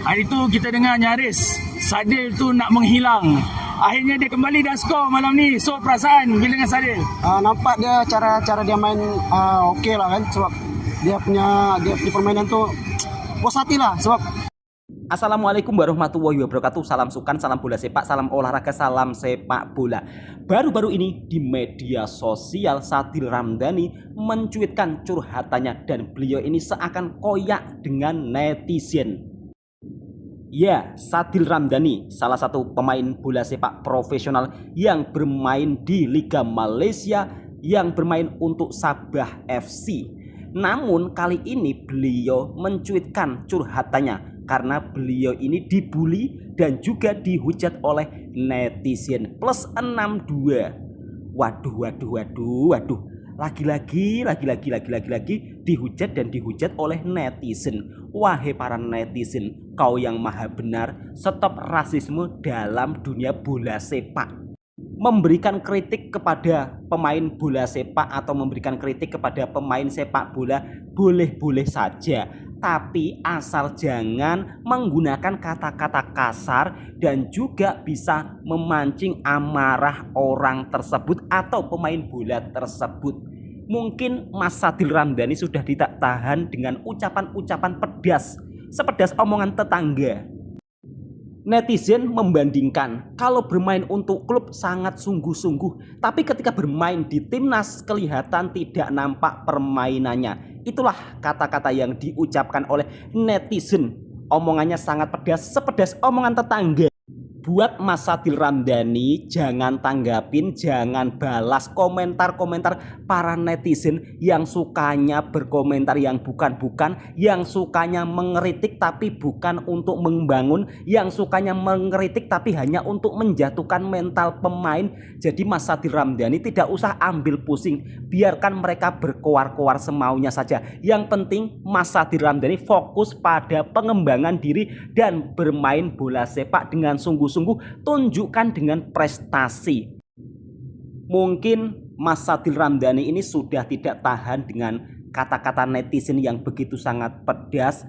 Hari tu kita dengar nyaris Sadil tu nak menghilang. Akhirnya dia kembali dan skor malam ni. So perasaan bila dengan Sadil? Nampak dia cara dia main okey lah kan, sebab dia punya permainan tu puas hati lah sebab. Assalamualaikum warahmatullahi wabarakatuh. Salam sukan, salam bola sepak, salam olahraga, salam sepak bola. Baru-baru ini di media sosial Sadil Ramdhani mencuitkan curhatannya dan beliau ini seakan koyak dengan netizen. Ya, Sadil Ramdhani salah satu pemain bola sepak profesional yang bermain di Liga Malaysia, yang bermain untuk Sabah FC. Namun kali ini beliau mencuitkan curhatannya karena beliau ini dibully dan juga dihujat oleh netizen plus 62. Waduh. Lagi-lagi dihujat dan dihujat oleh netizen. Wahai para netizen, kau yang maha benar, stop rasisme dalam dunia bola sepak. Memberikan kritik kepada pemain bola sepak atau memberikan kritik kepada pemain sepak bola boleh-boleh saja, tapi asal jangan menggunakan kata-kata kasar dan juga bisa memancing amarah orang tersebut atau pemain bola tersebut. Mungkin Mas Sadil Ramdhani sudah tidak tahan dengan ucapan-ucapan pedas, sepedas omongan tetangga. Netizen membandingkan kalau bermain untuk klub sangat sungguh-sungguh, tapi ketika bermain di timnas kelihatan tidak nampak permainannya. Itulah kata-kata yang diucapkan oleh netizen. Omongannya sangat pedas, sepedas omongan tetangga. Buat Mas Sadil Ramdhani, jangan tanggapin, jangan balas komentar-komentar para netizen yang sukanya berkomentar yang bukan-bukan, yang sukanya mengkritik tapi bukan untuk membangun, yang sukanya mengkritik tapi hanya untuk menjatuhkan mental pemain. Jadi Mas Sadil Ramdhani tidak usah ambil pusing, biarkan mereka berkoar-koar semaunya saja. Yang penting Mas Sadil Ramdhani fokus pada pengembangan diri dan bermain bola sepak dengan sungguh-sungguh, tunjukkan dengan prestasi. Mungkin Mas Sadil Ramdhani ini sudah tidak tahan dengan kata-kata netizen yang begitu sangat pedas.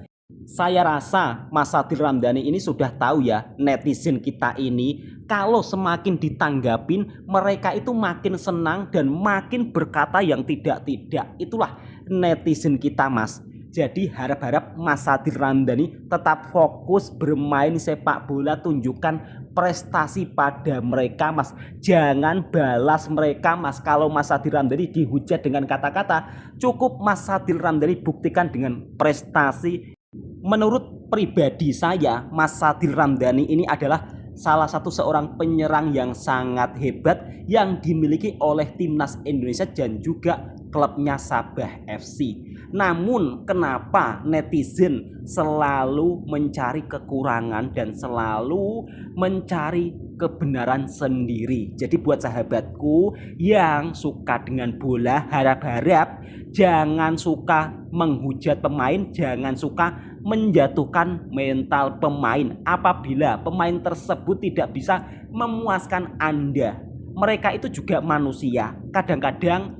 Saya rasa Mas Sadil Ramdhani ini sudah tahu ya, netizen kita ini kalau semakin ditanggapin mereka itu makin senang dan makin berkata yang tidak-tidak. Itulah netizen kita, Mas. Jadi harap-harap Mas Sadil Ramdhani tetap fokus bermain sepak bola, tunjukkan prestasi pada mereka, Mas. Jangan balas mereka, Mas. Kalau Mas Sadil Ramdhani dihujat dengan kata-kata, cukup Mas Sadil Ramdhani buktikan dengan prestasi. Menurut pribadi saya, Mas Sadil Ramdhani ini adalah salah satu seorang penyerang yang sangat hebat yang dimiliki oleh timnas Indonesia dan juga klubnya Sabah FC. Namun kenapa netizen selalu mencari kekurangan dan selalu mencari kebenaran sendiri? Jadi buat sahabatku yang suka dengan bola, harap-harap jangan suka menghujat pemain, jangan suka menjatuhkan mental pemain apabila pemain tersebut tidak bisa memuaskan Anda. Mereka itu juga manusia, kadang-kadang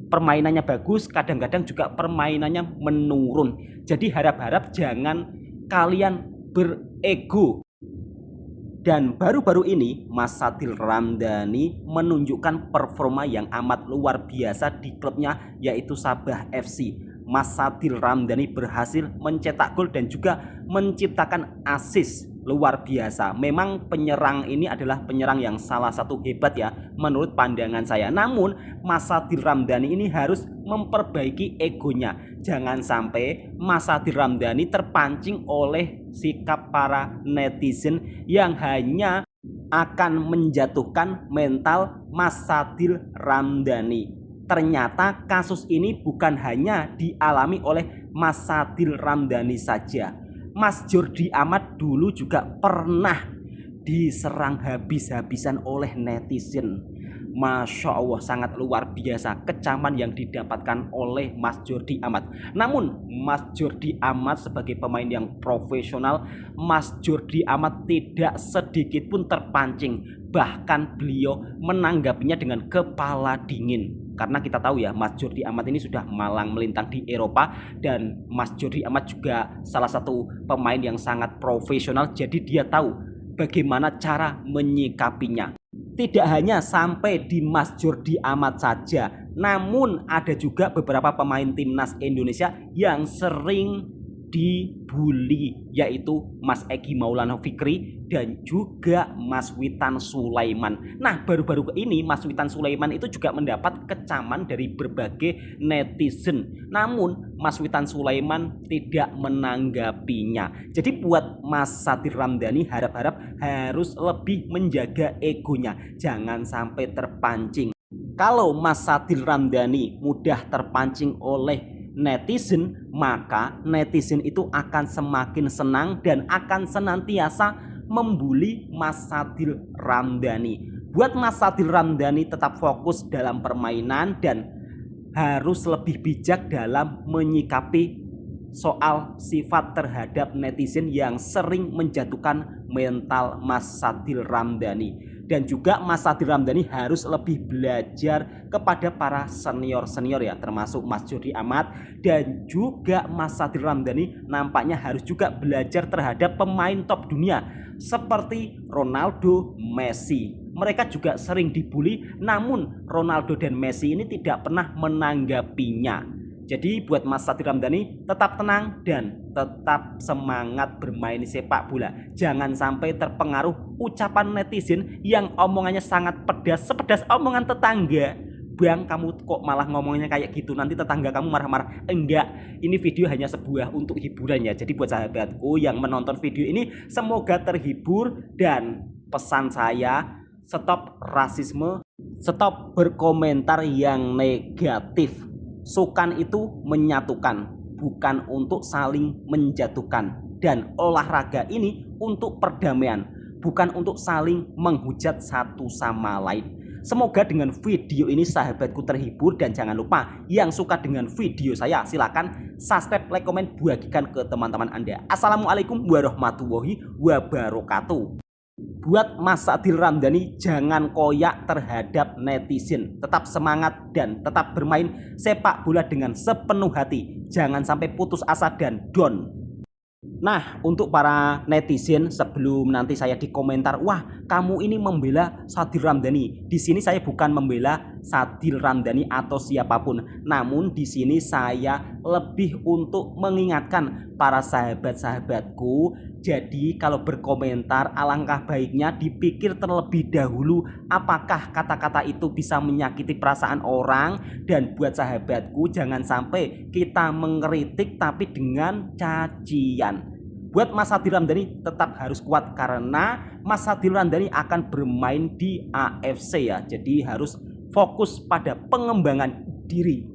permainannya bagus, kadang-kadang juga permainannya menurun. Jadi harap-harap jangan kalian berego. Dan baru-baru ini Mas Sadil Ramdhani menunjukkan performa yang amat luar biasa di klubnya yaitu Sabah FC. Mas Sadil Ramdhani berhasil mencetak gol dan juga menciptakan assist luar biasa. Memang penyerang ini adalah penyerang yang salah satu hebat ya menurut pandangan saya. Namun Mas Sadil Ramdhani ini harus memperbaiki egonya. Jangan sampai Mas Sadil Ramdhani terpancing oleh sikap para netizen yang hanya akan menjatuhkan mental Mas Sadil Ramdhani. Ternyata kasus ini bukan hanya dialami oleh Mas Sadil Ramdhani saja. Mas Jordi Amat dulu juga pernah diserang habis-habisan oleh netizen. Masya Allah, sangat luar biasa kecaman yang didapatkan oleh Mas Jordi Amat. Namun Mas Jordi Amat sebagai pemain yang profesional, Mas Jordi Amat tidak sedikit pun terpancing. Bahkan beliau menanggapinya dengan kepala dingin. Karena kita tahu ya, Mas Jordi Amat ini sudah malang melintang di Eropa, dan Mas Jordi Amat juga salah satu pemain yang sangat profesional, jadi dia tahu bagaimana cara menyikapinya. Tidak hanya sampai di Mas Jordi Amat saja, namun ada juga beberapa pemain timnas Indonesia yang sering dibully, yaitu Mas Egy Maulana Fikri dan juga Mas Witan Sulaiman. Nah, baru-baru ini Mas Witan Sulaiman itu juga mendapat kecaman dari berbagai netizen. Namun Mas Witan Sulaiman tidak menanggapinya. Jadi buat Mas Sadil Ramdhani, harap-harap harus lebih menjaga egonya, jangan sampai terpancing. Kalau Mas Sadil Ramdhani mudah terpancing oleh netizen, maka netizen itu akan semakin senang dan akan senantiasa membuli Mas Sadil Ramdhani. Buat Mas Sadil Ramdhani tetap fokus dalam permainan dan harus lebih bijak dalam menyikapi soal sifat terhadap netizen yang sering menjatuhkan mental Mas Sadil Ramdhani. Dan juga Mas Sadil Ramdhani harus lebih belajar kepada para senior-senior ya, termasuk Mas Jordi Amat, dan juga Mas Sadil Ramdhani nampaknya harus juga belajar terhadap pemain top dunia seperti Ronaldo, Messi. Mereka juga sering dibully, namun Ronaldo dan Messi ini tidak pernah menanggapinya. Jadi buat Mas Sadil Ramdhani tetap tenang dan tetap semangat bermain sepak bola. Jangan sampai terpengaruh ucapan netizen yang omongannya sangat pedas, sepedas omongan tetangga. Bang, kamu kok malah ngomongnya kayak gitu, nanti tetangga kamu marah-marah. Enggak, ini video hanya sebuah untuk hiburan ya. Jadi buat sahabatku yang menonton video ini, semoga terhibur, dan pesan saya, stop rasisme, stop berkomentar yang negatif. Sukan itu menyatukan, bukan untuk saling menjatuhkan. Dan olahraga ini untuk perdamaian, bukan untuk saling menghujat satu sama lain. Semoga dengan video ini sahabatku terhibur, dan jangan lupa yang suka dengan video saya silakan subscribe, like, komen, bagikan ke teman-teman Anda. Assalamualaikum warahmatullahi wabarakatuh. Buat Mas Sadil Ramdhani, jangan koyak terhadap netizen. Tetap semangat dan tetap bermain sepak bola dengan sepenuh hati. Jangan sampai putus asa dan down. Nah, untuk para netizen, sebelum nanti saya dikomentar, wah kamu ini membela Sadil Ramdhani. Di sini saya bukan membela Sadil Ramdhani atau siapapun. Namun di sini saya lebih untuk mengingatkan para sahabat-sahabatku. Jadi kalau berkomentar, alangkah baiknya dipikir terlebih dahulu apakah kata-kata itu bisa menyakiti perasaan orang. Dan buat sahabatku, jangan sampai kita mengkritik tapi dengan cacian. Buat Mas Sadil Ramdhani tetap harus kuat, karena Mas Sadil Ramdhani akan bermain di AFC ya. Jadi harus fokus pada pengembangan diri.